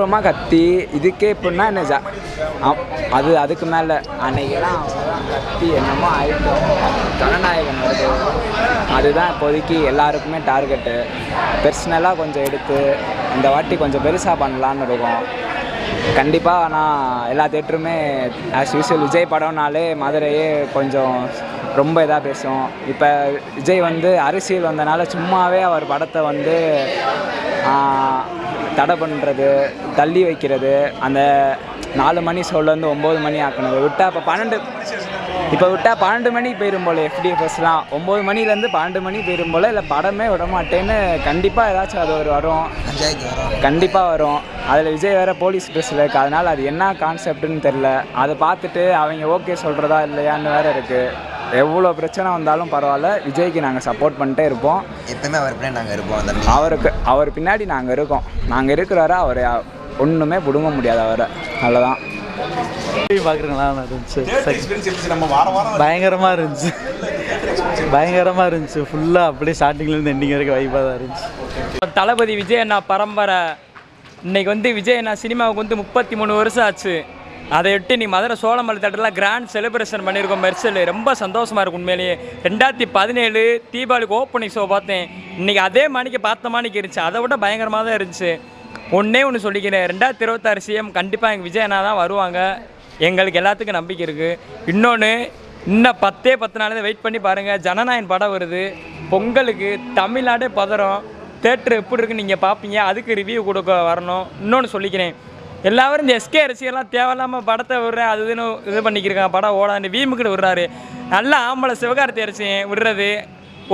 ரொம்ப கத்தி இதுக்கே இப்படின்னா என்ன அதுக்கு மேலே அன்னைக்கெல்லாம் கத்தி என்னமோ ஆயிட்டோம். ஜனநாயகம் வருது, அதுதான் இப்போதைக்கு எல்லாருக்குமே டார்கெட்டு. பர்சனலாக கொஞ்சம் எடுத்து இந்த வாட்டி கொஞ்சம் பெருசாக பண்ணலான்னு இருக்கோம். கண்டிப்பாக. ஆனால் எல்லா தேட்டருமே ஆஸ் யூஸ்வல் விஜய் படம்னாலே மதுரையே கொஞ்சம் ரொம்ப இதாக பேசும். இப்போ விஜய் அரசியல் வந்தனால சும்மாவே அவர் படத்தை தடை பண்ணுறது, தள்ளி வைக்கிறது, அந்த 4 மணி ஷோலேருந்து 9 மணி ஆக்கினது விட்டால் இப்போ விட்டால் 12 மணி போயிடும் போல். FDFSலாம் 9 மணிலேருந்து 12 மணி போயிடும் போல். இல்லை படமே விட மாட்டேன்னு கண்டிப்பாக ஏதாச்சும் அது வரும், கண்டிப்பாக வரும். அதில் விஜய் வேறு போலீஸ் ட்ரெஸ்ஸில் இருக்குது. அதனால் அது என்ன கான்செப்டுன்னு தெரில. அதை பார்த்துட்டு அவங்க ஓகே சொல்கிறதா இல்லையான்னு வேறு இருக்குது. எவ்வளோ பிரச்சனை வந்தாலும் பரவாயில்ல, விஜய்க்கு நாங்கள் சப்போர்ட் பண்ணிட்டே இருப்போம். எப்பவுமே அவர் பின்னாடி நாங்கள் இருப்போம். அவர் பின்னாடி நாங்கள் இருக்கோம். நாங்கள் இருக்கிறவரை அவரை ஒன்றுமே பிடுங்க முடியாது அவரை. அவ்வளோதான். பார்க்குறீங்களா இருந்துச்சு, பயங்கரமாக இருந்துச்சு, பயங்கரமாக இருந்துச்சு. ஃபுல்லாக அப்படியே ஸ்டார்டிங்லேருந்து எண்டிங் வரைக்கும் வைப்பாக தான் இருந்துச்சு. தளபதி விஜய் அண்ணா பரம்பரை இன்னைக்கு விஜய் அண்ணா சினிமாவுக்கு 33 வருஷம் ஆச்சு. அதை விட்டு நீ மதுரை சோழமலை தேட்டரில் கிராண்ட் செலிப்ரேஷன் பண்ணியிருக்கோம். மெர்சல் ரொம்ப சந்தோஷமாக இருக்கும் உண்மையிலேயே. 2017 தீபாவளிக்கு ஓப்பனிங் ஷோ பார்த்தேன். இன்றைக்கி அதே மணிக்கு பார்த்த மணிக்கு இருந்துச்சு, அதை விட பயங்கரமாக தான் இருந்துச்சு. ஒன்று சொல்லிக்கிறேன், 2026 CM கண்டிப்பாக எங்கள் விஜய் அண்ணா தான் வருவாங்க. எங்களுக்கு எல்லாத்துக்கும் நம்பிக்கை இருக்குது. இன்னொன்று, இன்னும் 10 நாள் வெயிட் பண்ணி பாருங்கள். ஜனநாயகன் படம் வருது. பொங்கலுக்கு தமிழ்நாடே பதறம். தேட்டர் எப்படி இருக்குன்னு நீங்கள் பார்ப்பீங்க. அதுக்கு ரிவ்யூ கொடுக்க வரணும். இன்னொன்று சொல்லிக்கிறேன், எல்லாரும் இந்த எஸ்கே ரசிகர்லாம் தேவையில்லாமல் படத்தை விடுறேன் அது இதுன்னு இது பண்ணிக்கிறாங்க. படம் ஓடாது வீமுக்கிட்ட விடுறாரு. நல்லா ஆம்பளை சிவகார்த்தி அரசியன் விடுறது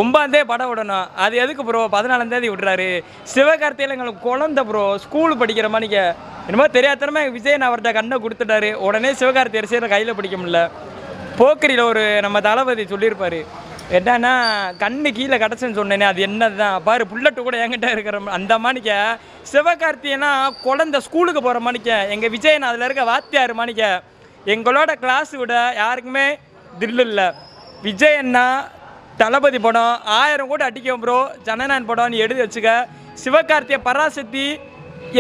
9 படம் விடணும். அது எதுக்கு ப்ரோ 14 விடுறாரு? சிவகார்த்தியில் எங்களுக்கு குழந்தை ப்ரோ, ஸ்கூல் படிக்கிற மாதிரிக்க என்னமோ தெரியாதனமா விஜய் நான் அவர்கிட்ட கண்ணை கொடுத்துட்டாரு. உடனே சிவகார்த்தி அரசியலை கையில் பிடிக்க முடியல. போக்கிரியில் நம்ம தளபதி சொல்லியிருப்பார், என்னன்னா கண்ணு கீழே கிடச்சுன்னு சொன்னேனே அது என்னது தான் பாரு, புல்லட்டு கூட என்கிட்ட இருக்கிற அந்த மாணிக்க. சிவகார்த்தியனா குழந்தை ஸ்கூலுக்கு போகிற மாணிக்க. எங்கள் விஜயன் அதில் இருக்க வாத்தியார் மாணிக்க. எங்களோட கிளாஸ் விட யாருக்குமே தில்லு இல்லை. விஜயன்னா தளபதி படம் 1000 கூட அடிக்கும் ப்ரோ. ஜனநாயகன் படம் நீ எழுதி வச்சுக்க. சிவகார்த்திய பராசக்தி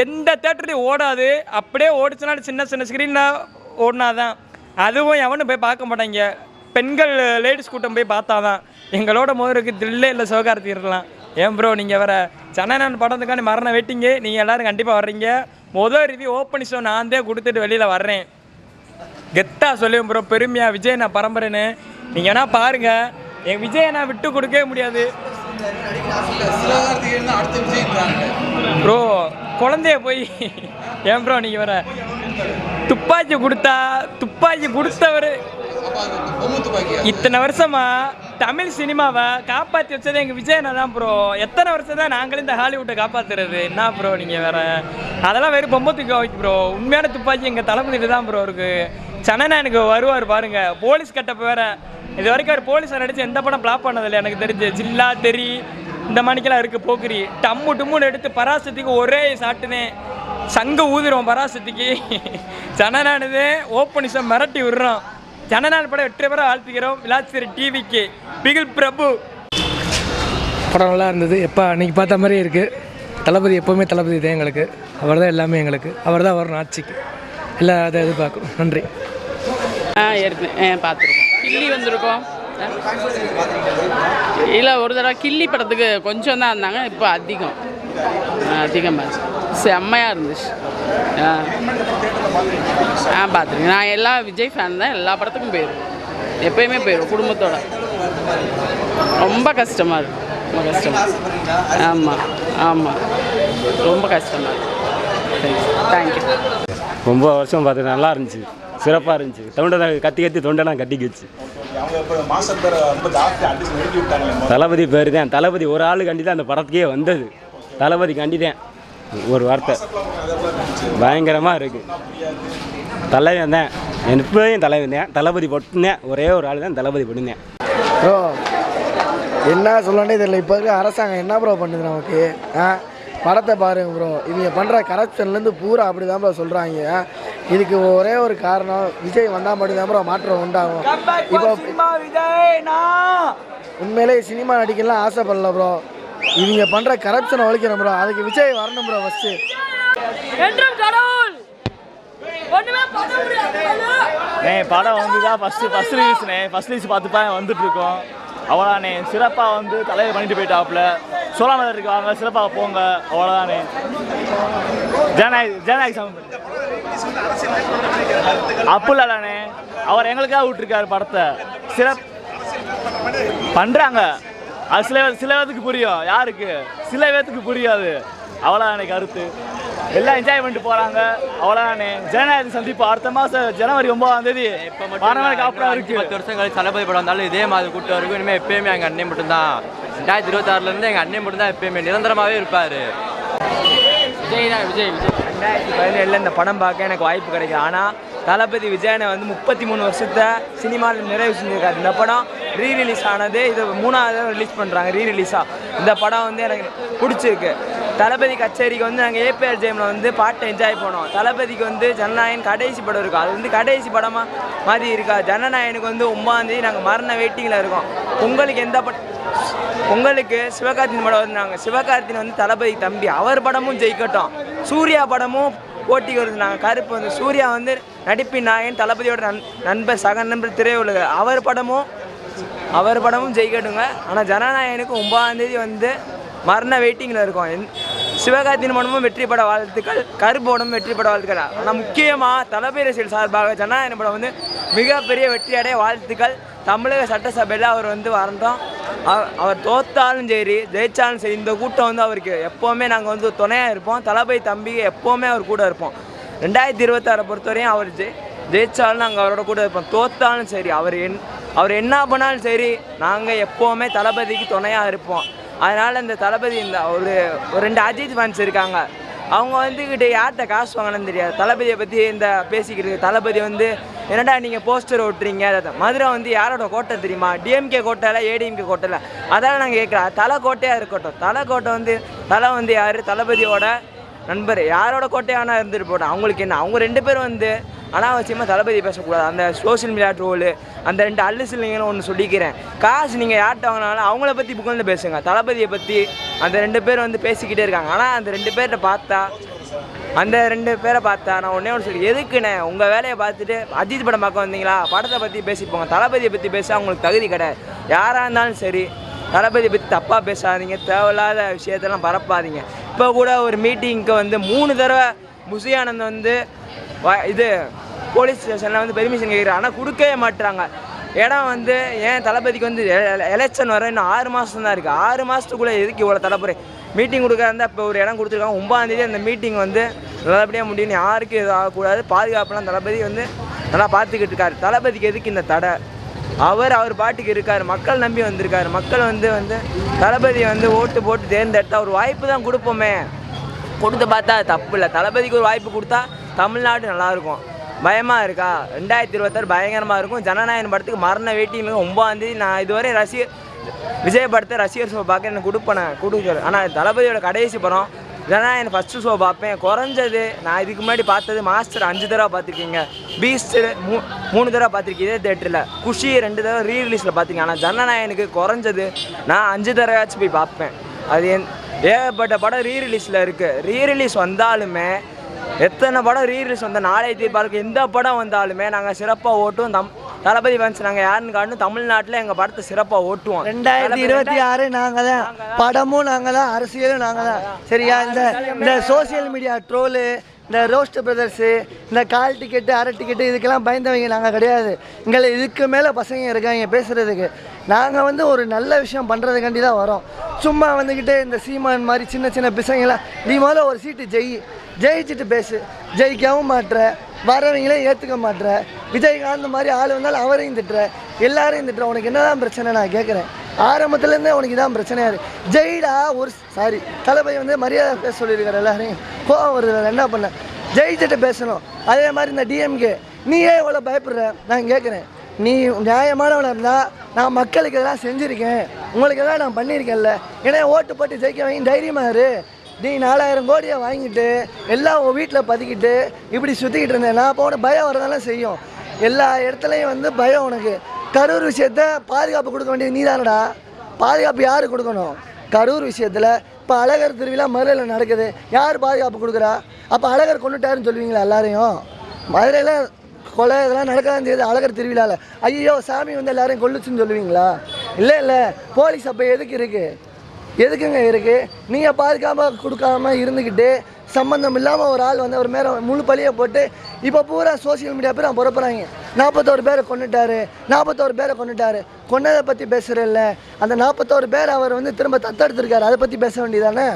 எந்த தேட்டர்லையும் ஓடாது. அப்படியே ஓடிச்சுனாலும் சின்ன ஸ்க்ரீனில் ஓடினாதான். அதுவும் எவனும் போய் பார்க்க மாட்டாங்க. பெண்கள் லேடிஸ் கூட்டம் போய் பார்த்தாதான். எங்களோட முதலுக்கு தில்லே இல்லை சிவகார்த்தி இருக்கலாம். ஏன் ப்ரோ நீங்கள் வேறு ஜனநாயகன் படத்துக்கான மரண வெயிட்டிங்கு. நீங்கள் எல்லோரும் கண்டிப்பாக வர்றீங்க. ரிவ்யூ ஓப்பனிங் ஷோ நான் தான் கொடுத்துட்டு வெளியில் வர்றேன். கெத்தாக சொல்லுவேன் ப்ரோ, பெருமையாக விஜய் நான் பரம்பரைன்னு. நீங்கள் வேணா பாருங்கள், என் விஜய் நான் விட்டு கொடுக்கவே முடியாது ப்ரோ. குழந்தைய போய் ஏன் ப்ரோ நீங்கள் வேற துப்பாக்கி கொடுத்தவர் இத்தனை வருஷமா தமிழ் சினிமாவை காப்பாற்றி வச்சது எங்கள் விஜயனா தான் ப்ரோ. எத்தனை வருஷம் தான் நாங்களும் இந்த ஹாலிவுட்டை காப்பாற்றுறது? என்ன ப்ரோ நீங்கள் வேற அதெல்லாம் வெறும் பொம்பத்துக்கு வைக்க ப்ரோ. உண்மையான துப்பாக்கி எங்கள் தளபதிட்டு தான் ப்ரோ இருக்குது. ஜனநாயகனுக்கு வருவார் பாருங்க. போலீஸ் கட்டப்போ வேற இது வரைக்கும் அவர் போலீஸை நடித்து எந்த படம் பிளாப் பண்ணதில்லை எனக்கு தெரிஞ்சு. ஜில்லா தெரி இந்த மணிக்கெல்லாம் இருக்குது. போக்கிரி டம்முன்னு எடுத்து பராசக்திக்கு ஒரே சாட்டுனே சங்கு ஊதுறோம் பராசக்திக்கு. ஜனநாயகனே ஓப்பனிஷம் மிரட்டி விடுறோம். ஜனநாயக படம் 8 பேரை வாழ்த்துக்கிறோம். விளாச்சேரி டிவிக்கு பிகில் பிரபு. படம் நல்லா இருந்தது. எப்போ அன்றைக்கி பார்த்த மாதிரியே இருக்குது. தளபதி எப்போவுமே தளபதி தான் எங்களுக்கு. அவர் தான் எல்லாமே எங்களுக்கு. அவர் தான் வரணும் ஆட்சிக்கு. இல்லை அதை எதிர்பார்க்குறோம். நன்றி. ஏற்கனவே பார்த்துருக்கோம். கில்லி வந்திருக்கோம். இல்லை ஒரு தடவை கில்லி படத்துக்கு கொஞ்சம் தான் இருந்தாங்க. இப்போ அதிகமாக செம்மையாக இருந்துச்சு. பார்த்துருக்கேன். நான் எல்லா விஜய் ஃபேன் தான். எல்லா படத்துக்கும் போயிடுவேன். எப்போயுமே போயிடுவோம் குடும்பத்தோட. ரொம்ப கஷ்டமாக இருக்கும். ரொம்ப கஷ்டமாக. ஆமாம் ரொம்ப கஷ்டமாக இருக்கும். தேங்க்யூ. ரொம்ப வருஷம் பார்த்து நல்லா இருந்துச்சு, சிறப்பாக இருந்துச்சு. தொண்டை கத்தி தொண்டெல்லாம் கட்டிக்கிச்சு. தளபதி பேர் தான். தளபதி ஒரு ஆள் கண்டி தான் அந்த படத்துக்கே வந்தது. தளபதி கண்டி தான் ஒரு வார்த்தை. பயங்கரமாக இருக்குது. தலைவன் தான் எப்போயும் தலைவன் தான். தளபதி போட்டுனேன். ஒரே ஒரு ஆள் தான் தளபதி போட்டுனேன். ப்ரோ என்ன சொல்லனே தெரியல. இப்போ இருக்க அரசாங்கம் என்ன ப்ரோ பண்ணுது நமக்கு? படத்தை பாருங்க ப்ரோ. இவங்க பண்ணுற கரப்ஷன்லேருந்து பூரா அப்படி தான் ப்ரோ சொல்கிறாங்க. இதுக்கு ஒரே ஒரு காரணம், விஜய் வந்தால் மட்டும்தான் ப்ரோ மாற்றம் உண்டாகும். இப்போ உண்மையிலே சினிமா நடிக்கலாம் ஆசைப்படல ப்ரோ. இவங்க பண்ணுற கரப்ஷனை ஒழிக்கணும் ப்ரோ. அதுக்கு விஜய் வரணும் ப்ரோ ஃபஸ்ட்டு. என்றும் கடவுள் ஒண்ணுமே பண்ண முடியாது. படம் வந்து தான் ஃபஸ்ட் ரிலீஸ் பார்த்து தான் வந்துட்டு இருக்கோம். அவ்வளோதானே, சிறப்பாக வந்து தலைவர் பண்ணிட்டு போயிட்டாப்புல. சோழாமலர் இருக்காங்க, சிறப்பாக போங்க, அவ்வளோதானே. ஜனநாயக அப்படில்லானே, அவர் எங்களுக்காக விட்டுருக்காரு படத்தை. பண்ணுறாங்க, அது சில பேத்துக்கு புரியும், யாருக்கு சில பேத்துக்கு புரியாது. அவ்வளோதானே கருத்து. எல்லாம் என்ஜாய் பண்ணிட்டு போகிறாங்க, அவ்வளோதானே. ஜனநாயக சந்திப்பு அடுத்த மாதம் ஜனவரி 9ஆம் தேதி அப்புறம் இருக்குது. 10 வருஷம் கழிச்சு தளபதி படம் வந்தாலும் இதே மாதிரி கூட்டம் இருக்கும். இனிமேல் எப்பயுமே எங்கள் அண்ணன் மட்டும்தான். 2026 எங்கள் அண்ணன் மட்டும்தான் எப்பயுமே நிரந்தரமாகவே இருப்பார். விஜய் தான், விஜய் 2017 இந்த படம் பார்க்க எனக்கு வாய்ப்பு கிடைக்குது. ஆனால் தளபதி விஜயனை வந்து 33 வருஷத்தை சினிமாவில் நிறைவு செஞ்சுருக்காரு. இந்த படம் ரீரிலீஸ் ஆனது, இது 3ஆவது ரிலீஸ் பண்ணுறாங்க ரீரிலீஸாக. இந்த படம் வந்து எனக்கு பிடிச்சிருக்கு. தளபதி கச்சேரிக்கு வந்து நாங்கள் ஏபிஆர் ஜெயமில் வந்து பாட்டை என்ஜாய் பண்ணோம். தளபதிக்கு வந்து ஜனநாயகன் கடைசி படம் இருக்கும், அது வந்து கடைசி படமாக மாதிரி இருக்கா. ஜனநாயகனுக்கு வந்து 9ஆம் தேதி நாங்கள் மரண வெயிட்டிங்கில் இருக்கோம். பொங்கலுக்கு சிவகார்த்தின் படம் வந்தாங்க. சிவகார்த்தின் வந்து தளபதி தம்பி, அவர் படமும் ஜெயிக்கட்டும். சூர்யா படமும் போட்டிக்கு வருது. நாங்கள் கருப்பு வந்து சூர்யா வந்து நடிப்பின் நாயகன், தளபதியோட நண்பர், சக நண்பர் திரையுலக, அவர் படமும் ஜெயிக்கட்டுங்க. ஆனால் ஜனநாயகனுக்கு 9ஆம் தேதி வந்து மரண வெயிட்டிங்கில் இருக்கும். சிவகார்த்தின் படமும் வெற்றி பட வாழ்த்துக்கள், கருப்பு படமும் வெற்றி பட வாழ்த்துக்கள். ஆனால் முக்கியமாக தளபதி ரசிகர்கள் சார்பாக ஜனநாயகன் படம் வந்து மிகப்பெரிய வெற்றி அடைய வாழ்த்துக்கள். தமிழக சட்டசபையில் அவர் வந்து வரட்டும். அவர் தோத்தாலும் சரி ஜெயிச்சாலும் சரி, இந்த கூட்டம் வந்து அவருக்கு எப்போவுமே நாங்கள் வந்து துணையாக இருப்போம். தளபதி தம்பிக்கு எப்போவுமே அவர் கூட இருப்போம். 2026 பொறுத்தவரையும் அவர் ஜெயிச்சாலும் நாங்கள் அவரோட கூட இருப்போம். தோத்தாலும் சரி, அவர் என்ன பண்ணாலும் சரி, நாங்கள் எப்போவுமே தளபதிக்கு துணையாக இருப்போம். அதனால் இந்த தளபதி இந்த ஒரு 2 அஜித் ஃபேன்ஸ் இருக்காங்க. அவங்க வந்துக்கிட்டு யார்கிட்ட காசு வாங்கணும்னு தெரியாது. தளபதியை பற்றி இந்த பேசிக்கிட்டு, தளபதி வந்து என்னடா நீங்கள் போஸ்டர் ஓட்டுறீங்க, மதுரை வந்து யாரோட கோட்டை தெரியுமா, டிஎம்கே கோட்டையில் ஏடிஎம்கே கோட்டையில், அதெல்லாம் நாங்கள் கேட்குறோம். தலை கோட்டையாக இருக்கட்டும். தலை வந்து யார், தளபதியோட நண்பர், யாரோட கோட்டையான இருந்துட்டு போட்டோம். அவங்களுக்கு என்ன, அவங்க 2 பேரும் வந்து அனாவசியமாக தளபதி பேசக்கூடாது. அந்த சோஷியல் மீடியா ட்ரோலு, அந்த 2 அல்லுசில்லைங்களும் ஒன்று சொல்லிக்கிறேன். காசு நீங்கள் யார்கிட்ட வாங்கினாலும் அவங்கள பற்றி புகழ்ந்து பேசுங்க. தளபதியை பற்றி அந்த 2 பேர் வந்து பேசிக்கிட்டே இருக்காங்க. ஆனால் அந்த 2 பேரை பார்த்தா நான் ஒன்றே ஒன்று சொல்லி, எதுக்குண்ணே உங்கள் வேலையை பார்த்துட்டு அஜித் படம் பார்க்க வந்தீங்களா, படத்தை பற்றி பேசிப்போங்க. தளபதியை பற்றி பேச அவங்களுக்கு தகுதி கிடையாது. யாராக இருந்தாலும் சரி, தளபதியை பற்றி தப்பாக பேசாதீங்க, தேவையில்லாத விஷயத்தெல்லாம் பரப்பாதீங்க. இப்போ கூட ஒரு மீட்டிங்க்கு வந்து 3 தடவை முசியானந்த் வந்து இது போலீஸ் ஸ்டேஷனில் வந்து பெர்மிஷன் கேட்குறாங்க, ஆனால் கொடுக்கவே மாட்டுறாங்க. இடம் வந்து ஏன் தளபதிக்கு வந்து எலெக்ஷன் வர இன்னும் 6 மாதம் தான் இருக்குது. 6 மாதத்துக்குள்ளே எதுக்கு இவ்வளோ தளபதி மீட்டிங் கொடுக்குறதா? இப்போ ஒரு இடம் கொடுத்துருக்காங்க, 9ஆம் தேதி அந்த மீட்டிங் வந்து நல்லபடியாக முடியும். யாருக்கும் எதுவும் ஆகக்கூடாது, பாதுகாப்புலாம் தளபதி வந்து நல்லா பார்த்துக்கிட்டு இருக்காரு. தளபதிக்கு எதுக்கு இந்த தடை? அவர் பாட்டுக்கு இருக்கார், மக்கள் நம்பி வந்திருக்காரு. மக்கள் வந்து தளபதியை வந்து ஓட்டு போட்டு தேர்ந்தெடுத்தா ஒரு வாய்ப்பு தான் கொடுப்போமே, கொடுத்து பார்த்தா அது தப்பு இல்லை. தளபதிக்கு ஒரு வாய்ப்பு கொடுத்தா தமிழ்நாடு நல்லாயிருக்கும். பயமாக இருக்கா? 2026 பயங்கரமாக இருக்கும். ஜனநாயகன் படத்துக்கு மரண வெயிட்டிங் 9ஆம் தேதி. நான் இதுவரை விஜய் படத்தை ரசிகர் ஷோ பார்க்க எனக்கு கொடுக்குறேன். ஆனால் தளபதியோட கடைசி படம் ஜனநாயகன் ஃபஸ்ட்டு ஷோ பார்ப்பேன். குறைஞ்சது நான் இதுக்கு முன்னாடி பார்த்தது மாஸ்டர் 5 தடவை பார்த்துருக்கீங்க, பீஸ்ட் 3 தடவை பார்த்துருக்கீங்க இதே தேட்டரில், குஷி 2 தடவை ரீரிலீஸில் பார்த்துருக்கீங்க. ஆனால் ஜனநாயகனுக்கு குறைஞ்சது நான் 5 தடவையாச்சும் போய் பார்ப்பேன். அது ஏகப்பட்ட படம் ரீரிலீஸில் இருக்குது. ரீரிலீஸ் வந்தாலுமே எத்தனை படம் ரீரிலீஸ் வந்தால் நாளைய தீர்ப்பாருக்கு எந்த படம் வந்தாலுமே நாங்கள் சிறப்பாக ஓட்டுவோம். தளபதி ஃபேன்ஸ் நாங்கள் யாருன்னு காட்டணும், தமிழ்நாட்டில் எங்கள் படத்தை சிறப்பாக ஓட்டுவோம். 2026 நாங்கள் தான், படமும் நாங்கள் தான், அரசியலும் நாங்கள் தான். சரியா? இந்த சோசியல் மீடியா ட்ரோலு, இந்த ரோஸ்ட் பிரதர்ஸு, இந்த கால் டிக்கெட்டு அரை டிக்கெட்டு இதுக்கெல்லாம் பயந்தவங்க நாங்கள் கிடையாது. எங்களை இதுக்கு மேலே பசங்க இருக்காங்க பேசுகிறதுக்கு. நாங்கள் வந்து ஒரு நல்ல விஷயம் பண்ணுறதுக்காண்டி தான் வரோம். சும்மா வந்துக்கிட்டு இந்த சீமான் மாதிரி சின்ன சின்ன பிசங்களாம் நீ முதல்ல ஒரு சீட்டு ஜெயிச்சுட்டு பேசு, ஜெயிக்கவும் மாட்டுற, வரவங்களே ஏற்றுக்க மாட்டுற, விஜயகாந்த் மாதிரி ஆள் வந்தாலும் அவரையும் திட்டுற, எல்லாரையும் திட்டுற. உனக்கு என்ன தான் பிரச்சனை நான் கேட்குறேன். ஆரம்பத்துலேருந்தே உனக்கு இதான் பிரச்சனையாக இருக்குது. ஜெயிடா ஒரு தளபதி வந்து மரியாதை பேச சொல்லியிருக்காரு, எல்லாரையும் கோவம் வருது, என்ன பண்ண ஜெயிச்சுட்டு பேசணும். அதே மாதிரி இந்த டிஎம்கே நீயே இவ்வளோ பயப்படுற நான் கேட்குறேன். நீ நியாயமானவனாக இருந்தால் நான் மக்களுக்கு எல்லாம் செஞ்சுருக்கேன், உங்களுக்கு எல்லாம் நான் பண்ணியிருக்கேன்ல, ஏன்னா ஓட்டு போட்டு ஜெயிக்க வாங்கி தைரியமாக இரு. நீ 4000 கோடியை வாங்கிட்டு எல்லாம் உன் வீட்டில் பதுக்கிட்டு இப்படி சுற்றிக்கிட்டு இருந்தேன். நான் போன பயம் வரதெல்லாம் செய்யும். எல்லா இடத்துலையும் வந்து பயம். உனக்கு கரூர் விஷயத்த பாதுகாப்பு கொடுக்க வேண்டியது நீ தானடா. பாதுகாப்பு யார் கொடுக்கணும்? கரூர் விஷயத்தில் இப்போ அழகர் திருவிழா மதுரையில் நடக்குது, யார் பாதுகாப்பு கொடுக்குறா? அப்போ அழகர் கொண்டுட்டாருன்னு சொல்லுவீங்களா எல்லாரையும்? மதுரையில் கொலை இதெல்லாம் நடக்காதான் செய்யுது அழகர் திருவிழாவில். ஐயோ சாமி வந்து எல்லாரையும் கொல்லுச்சுன்னு சொல்லுவீங்களா? இல்லை போலீஸ் அப்போ எதுக்கு இருக்குது? எதுக்குங்க இருக்குது? நீங்கள் பாதுகாப்பாக கொடுக்காம இருந்துக்கிட்டு சம்மந்தம் இல்லாமல் ஒரு ஆள் வந்து ஒரு மேலே முழு பழியை போட்டு இப்போ பூரா சோசியல் மீடியா பேர் புறப்புறாங்க. 41 பேரை கொண்டுட்டாரு. கொன்னதை பற்றி பேசுகிறல்ல, அந்த 41 பேர் அவர் வந்து திரும்ப தத்தெடுத்திருக்காரு, அதை பற்றி பேச வேண்டியதானே?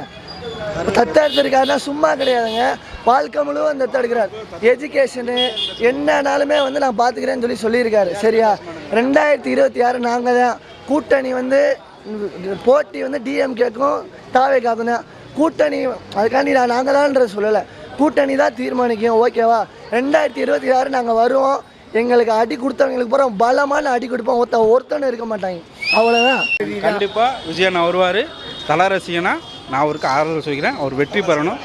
தத்தெடுத்திருக்காருன்னா சும்மா கிடையாதுங்க, வாழ்க்கை முழுவதும் தத்தெடுக்கிறார். எஜுகேஷனு என்னன்னாலுமே வந்து நான் பார்த்துக்கிறேன்னு சொல்லியிருக்காரு. சரியா? 2026 நாங்கள் தான் கூட்டணி வந்து போட்டி வந்து டிஎம்கேக்கும் தாவேக்காக்கும் தான் கூட்டணி. அதுக்காண்டி நாங்கள் தான்ன்ற சொல்லலை, கூட்டணி தான் தீர்மானிக்கும். ஓகேவா? 2026 நாங்கள் வருவோம். எங்களுக்கு அடி கொடுத்தவங்களுக்கு பூரா பலமான அடி கொடுப்போம். ஒருத்தனும் இருக்க மாட்டாங்க. அவ்வளோதான். கண்டிப்பாக விஜயன் வருவார். தல ரசிகனா நான் அவருக்கு ஆறுதல் சொல்கிறேன். அவர் வெற்றி பெறணும்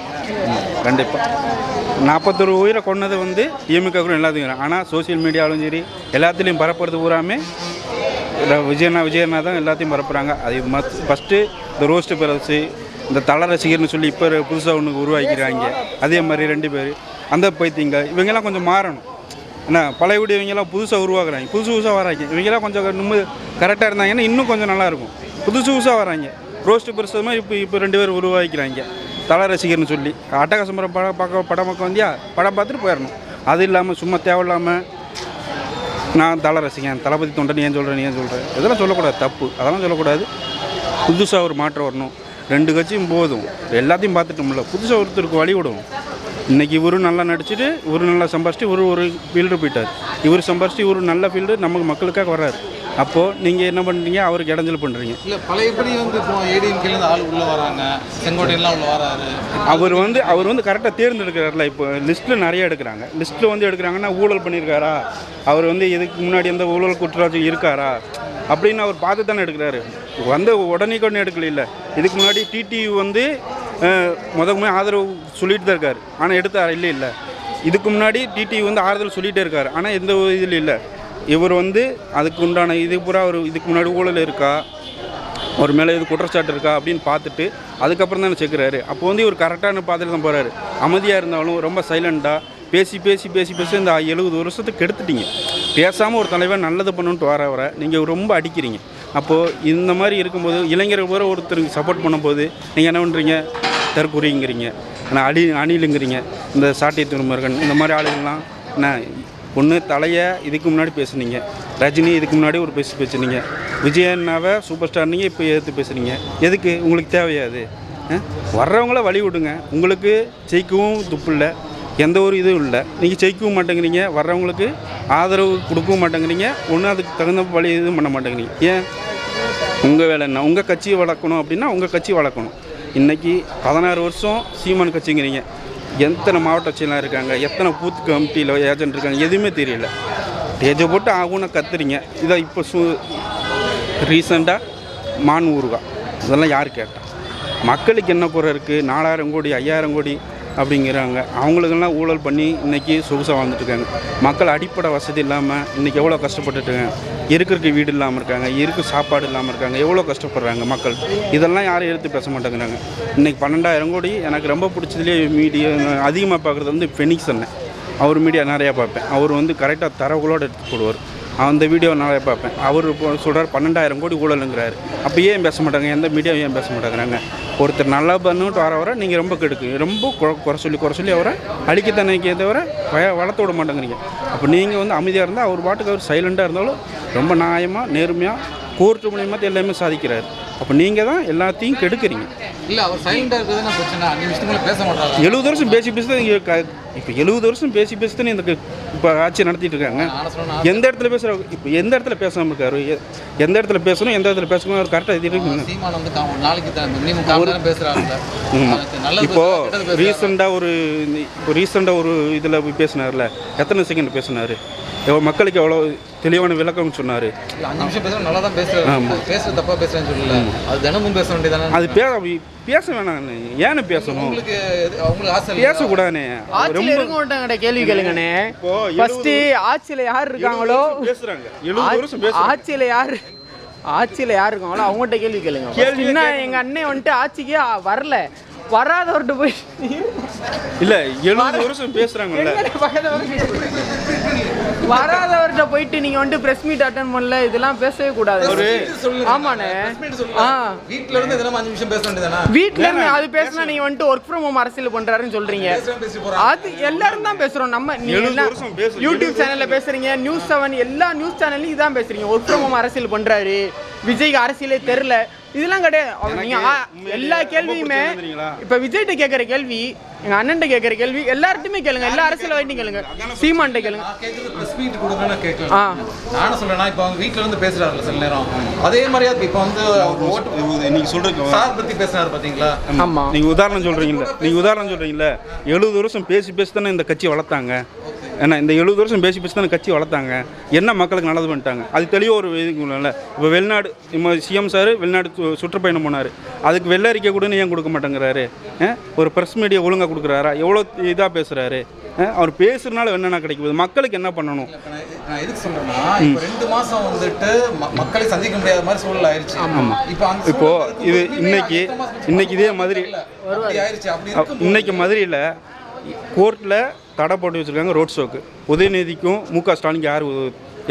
கண்டிப்பாக. 41 உயிரை கொண்டது வந்து திமுக எல்லாத்துக்கும். ஆனால் சோசியல் மீடியாவிலும் சரி எல்லாத்துலேயும் பரப்புறது பூராமே விஜயண்ணா தான் எல்லாத்தையும் பரப்புகிறாங்க. அது ஃபஸ்ட்டு இந்த ரோஸ்ட்டு பெறச்சு, இந்த தல ரசிகர்னு சொல்லி இப்போ புதுசாக ஒன்று உருவாக்கிறாங்க. அதே மாதிரி 2 பேர் அந்த பைத்தியங்க இவங்கெல்லாம் கொஞ்சம் மாறணும். ஏன்னா பழைய வீடு இவங்கெல்லாம் புதுசாக உருவாக்குறாங்க, புதுசாக வராங்க. இவங்கெல்லாம் கொஞ்சம் கரெக்டாக இருந்தாங்கன்னா இன்னும் கொஞ்சம் நல்லாயிருக்கும். புதுசாக வராங்க, ரோஸ்ட்டு பெருசு மாதிரி இப்போ 2 பேர் உருவாக்கிறாங்க தல ரசிகர்னு சொல்லி. அட்டகாசம்பரம் படம் பக்கம் வந்தியா, படம் பார்த்துட்டு போயிடணும். அது இல்லாமல் சும்மா தேவையில்லாமல் நான் தல ரசிகன், தளபதி தொண்டன் ஏன் சொல்கிறேன் இதெல்லாம் சொல்லக்கூடாது, தப்பு. அதெல்லாம் சொல்லக்கூடாது. புதுசாக ஒரு மாற்றம் வரணும். 2 கட்சியும் போதும், எல்லாத்தையும் பார்த்துட்டோம்ல. புதுசாக ஒருத்தருக்கு வழி விடுவோம். இன்றைக்கி இவரும் நல்லா நடிச்சுட்டு இவரு நல்லா சம்பாரிச்சிட்டு ஒரு ஃபீல்டு போயிட்டார். இவர் சம்பாரிச்சிட்டு இவரு நல்ல ஃபீல்டு நமக்கு மக்களுக்காக வர்றாரு. அப்போது நீங்கள் என்ன பண்ணுறீங்க? அவருக்கு இடைஞ்சல் பண்ணுறீங்க. இல்லை பழையபடி வந்து இப்போ ஏடிஎம்கேலேருந்து ஆள் உள்ளே வராங்க, செங்கோட்டையெல்லாம் உள்ளே வராரு. அவர் வந்து கரெக்டாக தேர்ந்தெடுக்கிறார்ல. இப்போ லிஸ்ட்டில் நிறைய எடுக்கிறாங்க. லிஸ்ட்டில் வந்து எடுக்கிறாங்கன்னா ஊழல் பண்ணியிருக்காரா, அவர் வந்து இதுக்கு முன்னாடி எந்த ஊழல் குற்றச்சாட்டு இருக்காரா அப்படின்னு அவர் பார்த்து தானே எடுக்கிறாரு. உடனே எடுக்கல. இல்லை இதுக்கு முன்னாடி டிடிவி வந்து முதல்ல ஆதரவு சொல்லிட்டு தான் இருக்கார், ஆனால் எடுத்தார் இல்லை. இதுக்கு முன்னாடி டிடிவி வந்து ஆறுதல் சொல்லிகிட்டே இருக்கார், ஆனால் எந்த இதில் இல்லை. இவர் வந்து அதுக்கு உண்டான இது பூரா அவர் இதுக்கு முன்னாடி ஊழல் இருக்கா, அவர் மேலே இது குற்றச்சாட்டு இருக்கா அப்படின்னு பார்த்துட்டு அதுக்கப்புறம் தானே சேர்க்குறாரு. அப்போ வந்து இவர் கரெக்டான பார்த்துட்டு தான் போகிறாரு. அமைதியாக இருந்தாலும் ரொம்ப சைலண்ட்டாக பேசி இந்த 70 வருஷத்துக்கு எடுத்துட்டீங்க. பேசாமல் ஒரு தலைவர் நல்லது பண்ணணுன்ட்டு வர நீங்கள் ரொம்ப அடிக்கிறீங்க. அப்போது இந்த மாதிரி இருக்கும்போது இளைஞர்கள் பூரா ஒருத்தருக்கு சப்போர்ட் பண்ணும்போது நீங்கள் என்ன பண்ணுறீங்க? தற்கொலைங்கிறீங்க, அணிலுங்கிறீங்க, இந்த சாட்டை திருமருகன் இந்த மாதிரி ஆளுங்கள்லாம் என்ன ஒன்று தலையை இதுக்கு முன்னாடி பேசுனீங்க, ரஜினி இதுக்கு முன்னாடி ஒரு பேசுனீங்க, விஜயண்ணாவை சூப்பர் ஸ்டார் நீங்கள் இப்போ எதிர்த்து பேசுனீங்க. எதுக்கு? உங்களுக்கு தேவையாது? வர்றவங்கள வழி விடுங்க. உங்களுக்கு ஜெயிக்கவும் துப்பு இல்லை, எந்த ஒரு இதுவும் இல்லை. நீங்கள் ஜெயிக்கவும் மாட்டேங்கிறீங்க, வர்றவங்களுக்கு ஆதரவு கொடுக்கவும் மாட்டேங்கிறீங்க, ஒன்றும் அதுக்கு தகுந்த வழி எதுவும் பண்ண மாட்டேங்கிறீங்க. ஏன்? உங்கள் வேலை என்ன? உங்கள் கட்சியை வளர்க்கணும் அப்படின்னா உங்கள் கட்சி வளர்க்கணும். இன்றைக்கி 16 வருஷம் சீமான் கட்சிங்கிறீங்க. எத்தனை மாவட்ட கட்சியெலாம் இருக்காங்க, எத்தனை பூத் கமிட்டியில் ஏஜென்ட் இருக்காங்க, எதுவுமே தெரியல. டேஜை போட்டு ஆகும்னு கத்துறீங்க. இதை இப்போ ரீசெண்டாக மான் ஊருகா இதெல்லாம் யார் கேட்டா? மக்களுக்கு என்ன குறை இருக்குது? 4000 கோடி 5000 கோடி அப்படிங்கிறாங்க. அவங்களுக்கெல்லாம் ஊழல் பண்ணி இன்றைக்கி சொகுசாக வாழ்ந்துட்டுருக்காங்க. மக்கள் அடிப்படை வசதி இல்லாமல் இன்றைக்கி எவ்வளோ கஷ்டப்பட்டுருக்காங்க. இருக்கிறதுக்கு வீடு இல்லாமல் இருக்காங்க, சாப்பாடு இல்லாமல் இருக்காங்க, எவ்வளோ கஷ்டப்படுறாங்க மக்கள். இதெல்லாம் யாரும் எடுத்து பேச மாட்டேங்கிறாங்க. இன்றைக்கி 12000 கோடி. எனக்கு ரொம்ப பிடிச்சதுலேயே மீடியா அதிகமாக பார்க்குறது வந்து ஃபெனிக்ஸ் அண்ணன். அவர் மீடியா நிறையா பார்ப்பேன். அவர் வந்து கரெக்டாக தரவுகளோடு எடுத்து போடுவார். அந்த வீடியோ நிறைய பார்ப்பேன். அவர் சொல்கிறார் 12000 கோடி ஊழலுங்கிறாரு. அப்போ ஏன் பேச மாட்டாங்க? எந்த மீடியா ஏன் பேச மாட்டேங்கிறாங்க? ஒருத்தர் நல்லா பண்ணிட்டு வர நீங்கள் ரொம்ப கெடுக்கு, ரொம்ப குறை சொல்லி அவரை அழிக்கத்தன்னைக்கே தவிர வளர்த்து விட மாட்டேங்கிறீங்க. அப்போ நீங்கள் வந்து அமைதியாக இருந்தால் அவர் பாட்டுக்கு அவர் சைலண்ட்டாக இருந்தாலும் ரொம்ப நியாயமாக நேர்மையாக கோர்ட்டு மூலியமாக எல்லாமே சாதிக்கிறாரு. அப்போ நீங்கள் தான் எல்லாத்தையும் கெடுக்கிறீங்க. இல்லை அவர் சைலண்டாக இருக்கிறது நான் பிரச்சனை. 5 நிமிஷத்துக்குள்ள பேச மாட்டாங்க. 70 வருஷம் பேசி தான் இப்போ 70 வருஷம் பேசி தான் இந்த இப்போ ஆட்சி நடத்திட்டு இருக்காங்க. எந்த இடத்துல பேசுகிறாங்க? இப்போ எந்த இடத்துல பேசாமல் இருக்காரு? எந்த இடத்துல பேசணும், எந்த இடத்துல பேசணும் அவர் கரெக்டாக இது இருக்குங்க. சீமான் வந்து நாளைக்கு தான் பேசுகிறாங்க. இப்போது ரீசெண்டாக ஒரு இதில் போய் பேசினார்ல, எத்தனை செகண்ட் பேசினார்? மக்களுக்கு எவ்வளோ தெளிவான விளக்கம் சொன்னார். 5 நிமிஷம் பேசுகிறோம், நல்லா தான் பேசுகிறது தப்பாக பேசுகிறேன்னு சொல்லல. அது தினமும் பேச வேண்டியதானே? அது பேச வேணாம். ஏன்னு பேசணும்? உங்களுக்கு ஆசை பேசக்கூடாதுண்ணே. ரொம்ப கேள்வி கேளுங்கண்ணே. ஃபர்ஸ்ட் ஆட்சியில் யார் இருக்காங்களோ பேசுகிறாங்க. 70 வருஷம் ஆட்சியில் யார் ஆட்சியில் யார் இருக்காங்களோ அவங்கள்ட்ட கேள்வி கேளுங்க. என்ன எங்கள் அண்ணன் வந்துட்டு ஆட்சிக்கே வரல, வராதவர்கிட்ட போய் இல்லை 70 வருஷம் பேசுகிறாங்கல்ல, வராதவர்கிட்ட போயிட்டு நீங்கள் வந்துட்டு ப்ரெஸ் மீட் அட்டன் பண்ணல, இதெல்லாம் பேசவே கூடாது. ஆமாண்ணே. வீட்டில் இருந்து இதெல்லாம் 5 நிமிஷம் பேச வேண்டியதானே? வீட்டில் இருந்து அது பேசினா நீங்கள் வந்துட்டு ஒர்க் ஃப்ரம் ஹோம் அரசியல் பண்ணுறாருன்னு சொல்கிறீங்க. அது எல்லாரும் தான் பேசுகிறோம். நம்ம யூடியூப் சேனலில் பேசுகிறீங்க, நியூஸ் 7 எல்லா நியூஸ் சேனல்லையும் இதான் பேசுகிறீங்க. ஒர்க் ஃப்ரம் ஹோம் அரசியல் பண்ணுறாரு, விஜய்க்கு அரசியலே தெரில, இதெல்லாம் கிடையாது. நீங்கள் எல்லா கேள்வியுமே இப்போ விஜய்கிட்ட கேட்குற கேள்வி, எங்கள் அண்ணன்ட்ட கேட்குற கேள்வி எல்லார்ட்டுமே கேளுங்க. எல்லா அரசியல்வாதிட்டையும் கேளுங்க, சீமான்ட்ட கேளுங்க. நானும் சொல்றேன்னா இப்போ அவங்க வீட்டில் இருந்து பேசுறாருல்ல சில நேரம், அதே மாதிரியா இப்போ வந்து நீங்கள் சொல்கிறீங்க சார் பற்றி பேசுறாரு பார்த்தீங்களா? ஆமாம், நீங்கள் உதாரணம் சொல்கிறீங்களா 70 வருஷம் பேசி தானே இந்த கட்சி வளர்த்தாங்க. ஏன்னா இந்த 70 வருஷம் பேசி தானே கட்சி வளர்த்தாங்க. என்ன மக்களுக்கு நல்லது பண்ணிட்டாங்க அது தெளிவாக ஒரு இதுக்குள்ள. இப்போ வெளிநாடு சிஎம் சார் வெளிநாடு சுற்றுப்பயணம் போனார், அதுக்கு வெள்ளை அறிக்கை கூட ஏன் கொடுக்க மாட்டேங்கிறாரு? ஒரு ப்ரெஸ் மீடியா ஒழுங்காக கொடுக்குறாரா? எவ்வளோ இதாக பேசுகிறாரு? அவர் பேசுறதுனால என்னென்ன கிடைக்குது, மக்களுக்கு என்ன பண்ணணும்? நான் எதுக்கு சொல்றேன்னா, இப்போ 2 மாசம் வந்துட்டு மக்களை சந்திக்க முடியாத மாதிரி சூழல் ஆயிடுச்சு. இப்போ இது இன்னைக்கு இதே மாதிரி இன்னைக்கு மதுரையில் கோர்ட்டில் தடை போட்டு வச்சுருக்காங்க ரோட் ஷோக்கு. உதயநிதிக்கும் முக ஸ்டாலினுக்கு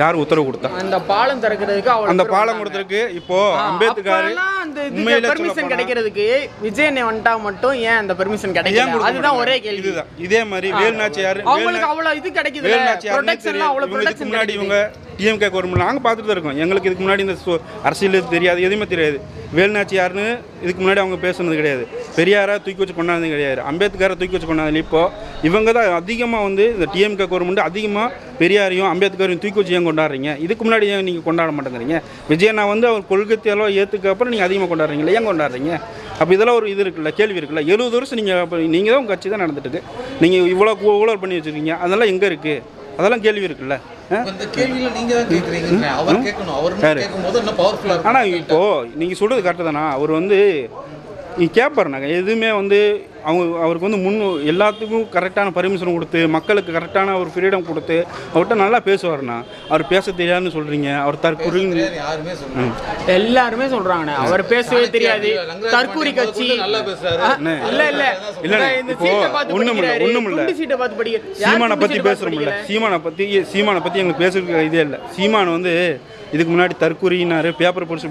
யார் உத்தரவு கொடுத்தா? அந்த பாலம் திறக்கிறதுக்கு, அந்த பாலம் கொடுத்துருக்கு. இப்போ அம்பேத்கர் பெர்மிஷன் கிடைக்கிறதுக்கு விஜய் அண்ணன் வந்துட்டா மட்டும் ஏன் அந்த பெர்மிஷன் கிடைக்கல? அதுதான் ஒரே கேள்வி. இதுதான். இதே மாதிரி வேலுநாச்சியார் அவங்களுக்கு அவ்வளவு இது கிடைக்குது, ப்ரொடெக்ஷன்லாம் அவ்வளவு ப்ரொடெக்ஷன். முன்னாடி இவங்க டிஎம்கே கவர்மெண்ட் நாங்கள் பார்த்துட்டு தான் இருக்கோம். எங்களுக்கு இதுக்கு முன்னாடி இந்த அரசியல் தெரியாது, எதுவுமே தெரியாது. வேலுநாச்சியார்னு இதுக்கு முன்னாடி அவங்க பேசுனது கிடையாது. பெரியாரை தூக்கி வச்சு கொண்டாடுறது கிடையாது, அம்பேத்கரை தூக்கி வச்சு கொண்டாடுறது. இப்போ இவங்க தான் அதிகமாக வந்து இந்த டிஎம்கே கவர்மெண்ட் அதிகமாக பெரியாரையும் அம்பேத்கரையும் தூக்கி வச்சு ஏன் கொண்டாடுறீங்க? இதுக்கு முன்னாடி ஏன் நீங்கள் கொண்டாட மாட்டேங்கிறீங்க? விஜயண்ணா வந்து அவர் கொள்கைத்தியாலோ ஏற்றுக்க அப்புறம் நீங்கள் அதிகமாக கொண்டாடுறீங்களா? ஏன் கொண்டாடுறீங்க? அப்போ இதெல்லாம் ஒரு இது இருக்குல்ல, கேள்வி இருக்குல்ல. 70 வருஷம் நீங்கள் தான் உங்கள் கட்சி தான் நடந்துட்டு இருக்கு. நீங்கள் இவ்வளோ ஊழல் பண்ணி வச்சுருக்கீங்க, அதெல்லாம் எங்கே இருக்குது? அதெல்லாம் கேள்வி இருக்குல்ல. இந்த கேள்வியில நீங்க தான் கேக்குறீங்க, அவர் கேட்கணும். அவர் கேட்கும்போது இன்னும் பவர்ஃபுல்லா இருக்கு. ஆனால் இப்போது நீங்கள் சொல்கிறது கரெக்டு தானா? அவர் வந்து கேட்பாருனாங்க எதுவுமே வந்து அவருக்கு வந்து எல்லாத்துக்கும் கரெக்டான பர்மிஷன் கொடுத்து மக்களுக்கு கரெக்டான ஒரு ஃப்ரீடம் கொடுத்து அவர்கிட்ட நல்லா பேசுவார்ண்ணா. அவர் பேச தெரியாதுன்னு சொல்கிறீங்க, அவர் தற்கொலை எல்லாருமே சொல்கிறாங்கண்ணே, அவர் பேசவே தெரியாது, தற்கூரி கட்சி. இல்லை இப்போ ஒன்றும் இல்லை சீமானை பற்றி பேசுகிறோம்ல, சீமானை பற்றி எங்களுக்கு பேசுறதுக்கு இதே இல்லை. சீமான் வந்து இதுக்கு முன்னாடி தற்கூரினாரு, பேப்பர் வச்சு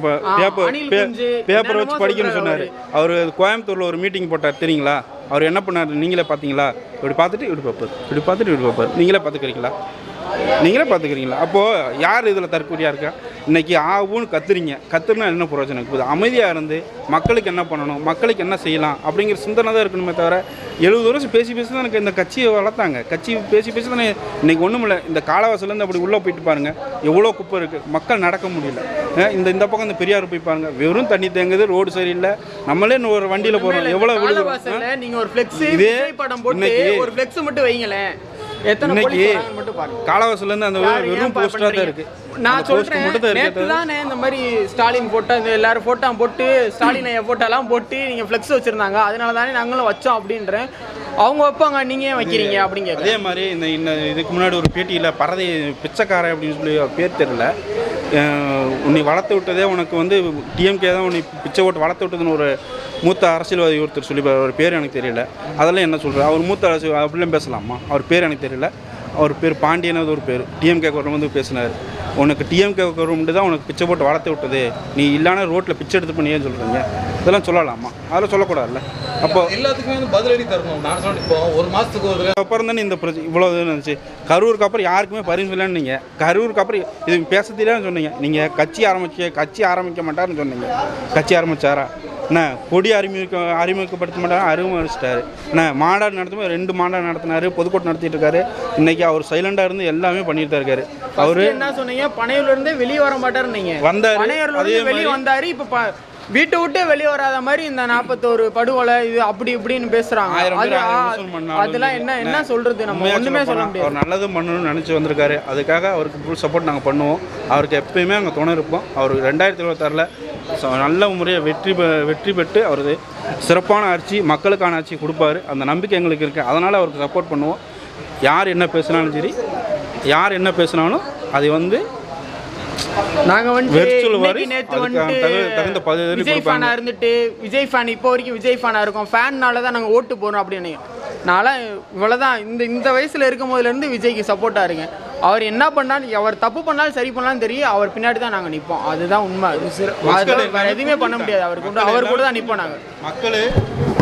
படிக்கணும்னு சொன்னார். அவர் கோயம்புத்தூரில் ஒரு மீட்டிங் போட்டார் தெரியுங்களா? அவர் என்ன பண்ணார் நீங்களே பார்த்தீங்களா? இப்படி பார்த்துட்டு இப்படி பார்ப்பார், இப்படி பார்த்துட்டு இப்படி பார்ப்பார். நீங்களே பார்த்துக்கிறீங்களா? அப்போது யார் இதில் தற்கூரியாக இருக்கா? இன்றைக்கி ஆகும்னு கத்துறனா என்ன பிரயோஜனம் இருக்குது? அமைதியாக இருந்து மக்களுக்கு என்ன பண்ணணும், மக்களுக்கு என்ன செய்யலாம் அப்படிங்கிற சிந்தனை தான் இருக்கணுமே தவிர 70 வருஷம் பேசி தான் எனக்கு இந்த கட்சியை வளர்த்தாங்க. கட்சி பேசி தானே இன்றைக்கி ஒன்றும் இல்லை. இந்த காலவாசலேருந்து அப்படி உள்ளே போயிட்டு பாருங்கள், எவ்வளோ குப்பை இருக்குது, மக்கள் நடக்க முடியல. இந்த பக்கம் இந்த பெரியார் போய் பாருங்கள், வெறும் தண்ணி தேங்குது, ரோடு சரியில்லை. நம்மளே ஒரு வண்டியில் போகிறோம், எவ்வளோ நீங்கள் ஒரு ஃப்ளெக்ஸ் படம் போட்டு ஒரு ஃப்ளெக்ஸ் மட்டும் வைங்களேன். இன்னைக்கு காலவாசலேருந்து அந்த வெறும் போஸ்டராக தான் இருக்குது. நான் சொல்கிறேன், நேற்று தானே இந்த மாதிரி ஸ்டாலின் போட்டோ, இந்த எல்லாரும் ஃபோட்டோ போட்டு ஸ்டாலின் ஃபோட்டோலாம் போட்டு நீங்கள் ஃப்ளெக்ஸ் வச்சுருந்தாங்க, அதனால தானே நாங்களும் வச்சோம் அப்படின்றேன். அவங்க வைப்பாங்க, நீங்கள் ஏன் வைக்கிறீங்க அப்படிங்க. அதே மாதிரி இந்த இதுக்கு முன்னாடி ஒரு பேட்டியில் பரதை பிச்சைக்காரன் அப்படின்னு சொல்லி பேர் தெரியல, உன்னை வளர்த்து விட்டதே உனக்கு வந்து டிஎம்கே தான் உன்னை பிச்சை ஓட்டு வளர்த்து விட்டதுன்னு ஒரு மூத்த அரசியல்வாதி ஒருத்தர் சொல்லி, அவர் பேர் எனக்கு தெரியல. அதெல்லாம் என்ன சொல்கிறார்? அவர் மூத்த அரசியல் அப்படிலாம் பேசலாமா? அவர் பேர் எனக்கு தெரியல. அவர் பேர் பாண்டியனாவது ஒரு பேர், டிஎம்கே கவர்மெண்ட் வந்து பேசினார். உனக்கு டிஎம்கே கவர்மெண்ட் தான் உனக்கு பிச்சை போட்டு வளர்த்து விட்டது, நீ இல்லைனா ரோட்டில் பிச்சை எடுத்து பண்ணி ஏன் சொல்கிறீங்க? இதெல்லாம் சொல்லலாமா? அதெல்லாம் சொல்லக்கூடாதுல்ல. அப்போ எல்லாத்துக்குமே வந்து பதிலடி தரணும். நான் சொல்லிட்டு இப்போ ஒரு மாதத்துக்கு அப்புறம் தானே இந்த பிரச்சனை இவ்வளோ இருந்துச்சு. கரூருக்கு அப்புறம் யாருக்குமே பரிசு இல்லைன்னு நீங்கள், கரூருக்கு அப்புறம் இது பேச தெரியாதுன்னு சொன்னீங்க. நீங்கள் கட்சி ஆரம்பிக்க மாட்டாருன்னு சொன்னீங்க. கட்சி ஆரம்பித்தாரா? என்ன கொடி அறிமுகப்படுத்த மாட்டாங்க, அறிமுகப்படுத்திட்டாரு. என்ன மாநாடு நடத்தும் 2 மாநாடு நடத்தினார், பொதுக்கூட்டம் நடத்திட்டு இருக்காரு. இன்றைக்கி அவர் சைலண்டாக இருந்து எல்லாமே பண்ணிட்டு தான் இருக்காரு. அவர் என்ன சொன்னீங்க? பனையூர்லேருந்தே வெளியே வர மாட்டாருன்னு நீங்கள் வந்தார், வெளியே வந்தார். இப்போ வீட்டை விட்டு வெளியே வராத மாதிரி இந்த 41 படுகொலை இது அப்படி இப்படின்னு பேசுறாங்க. அதெல்லாம் என்ன சொல்றது? நம்ம ஒண்ணுமே சொல்ல முடியாது. அவர் நல்லது பண்ணணும்னு நினைச்சு வந்திருக்காரு. அதுக்காக அவருக்கு ஃபுல் சப்போர்ட் நாங்கள் பண்ணுவோம். அவருக்கு எப்பயுமே அங்கே துணை இருப்போம். அவர் 2026 நல்ல முறையை வெற்றி பெற்று அவரது சிறப்பான ஆட்சி, மக்களுக்கான ஆட்சி கொடுப்பாரு. அந்த நம்பிக்கை எங்களுக்கு இருக்குது. அதனால் அவருக்கு சப்போர்ட் பண்ணுவோம். யார் என்ன பேசினாலும் சரி, யார் என்ன பேசினாலும் அதை வந்து நாங்கள் வந்துட்டு வெர்ச்சுவல் இன்னைக்கு வாரிஸ் நேற்று அதுக்கு வந்துட்டு தகுந்த பதில் விஜய் கொடுப்பாங்க. ஃபேனாக இருந்துட்டு விஜய் ஃபேன் இப்போ வரைக்கும் விஜய் ஃபேனாக இருக்கும் ஃபேன்னால தான் நாங்கள் ஓட்டு போகிறோம் அப்படின்னு நான்லாம் இவ்வளோதான் இந்த வயசில் இருக்கும் போதுலேருந்து விஜய்க்கு சப்போர்ட்டாக இருக்கேன். அவர் என்ன பண்ணாலும் அவர் தப்பு பண்ணாலும் சரி பண்ணாலும் தெரியும், அவர் பின்னாடி தான் நாங்கள் நிற்போம். அதுதான் உண்மை. வேறு எதுவுமே பண்ண முடியாது. அவர் கூட தான் நிற்போம் நாங்கள்.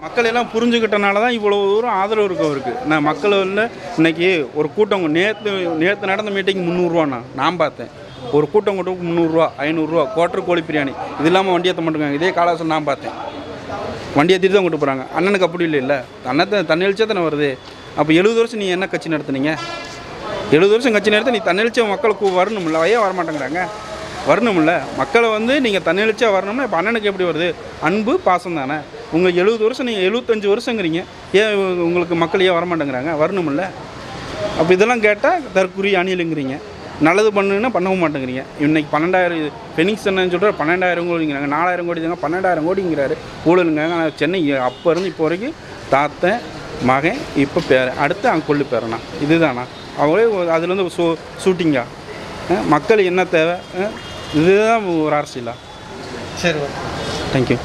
மக்கள் எல்லாம் புரிஞ்சுக்கிட்டனால தான் இவ்வளோ தூரம் ஆதரவு இருக்கு அவருக்கு. நான் மக்கள் வந்து இன்னைக்கு ஒரு கூட்டம் நேற்று நடந்த மீட்டிங் 300ரூவாண்ணா நான் பார்த்தேன். ஒரு கூட்டம் கூட்டம் 300ரூவா 500ரூவா குவார்டர் கோழி பிரியாணி இது இல்லாமல் வண்டி ஏற்ற மாட்டேங்க. இதே காலவாசல் நான் பார்த்தேன். வண்டி ஏற்றிட்டு தான் கொண்டு போகிறாங்க. அண்ணனுக்கு அப்படி இல்லை தன்னெழுச்சியாக தானே வருது. அப்போ 70 வருஷம் நீ என்ன கட்சி நடத்துனீங்க? 70 வருஷம் கட்சி நடத்த நீ தன்னெழுச்சியாக மக்களுக்கு வரணும்ல. ஏன் வரமாட்டேங்கிறாங்க? வரணும்ல. மக்களை வந்து நீங்கள் தன்னெழுச்சியாக வரணும்னா இப்போ அண்ணனுக்கு எப்படி வருது? அன்பு பாசம் தானே. உங்களுக்கு 70 வருஷம் நீங்கள் 75 வருஷங்கிறீங்க. ஏன் உங்களுக்கு மக்கள் ஏன் வரமாட்டேங்கிறாங்க? வரணும்ல. அப்போ இதெல்லாம் கேட்டால் தற்குறி அணிலுங்கிறீங்க. நல்லது பண்ணுன்னா பண்ணவும் மாட்டேங்கிறீங்க. இன்றைக்கி 12,000 ஃபெனிக்ஸ் என்னன்னு சொல்கிற 12,000 கோடிங்கிறாங்க. 4,000 கோடி தாங்க 12,000 கோடிங்கிறாரு ஊழலுங்க. ஆனால் சென்னை அப்போ இருந்து இப்போ வரைக்கும் தாத்தன் மகன் இப்போ பேர் அடுத்து அங்கே கொள்ளு பேரண்ணா இதுதானா? அவங்களே அதுலேருந்து ஷூட்டிங்கா? மக்கள் என்ன தேவை? இதுதான் ஒரு அரசியலா? சரி, தேங்க்யூ.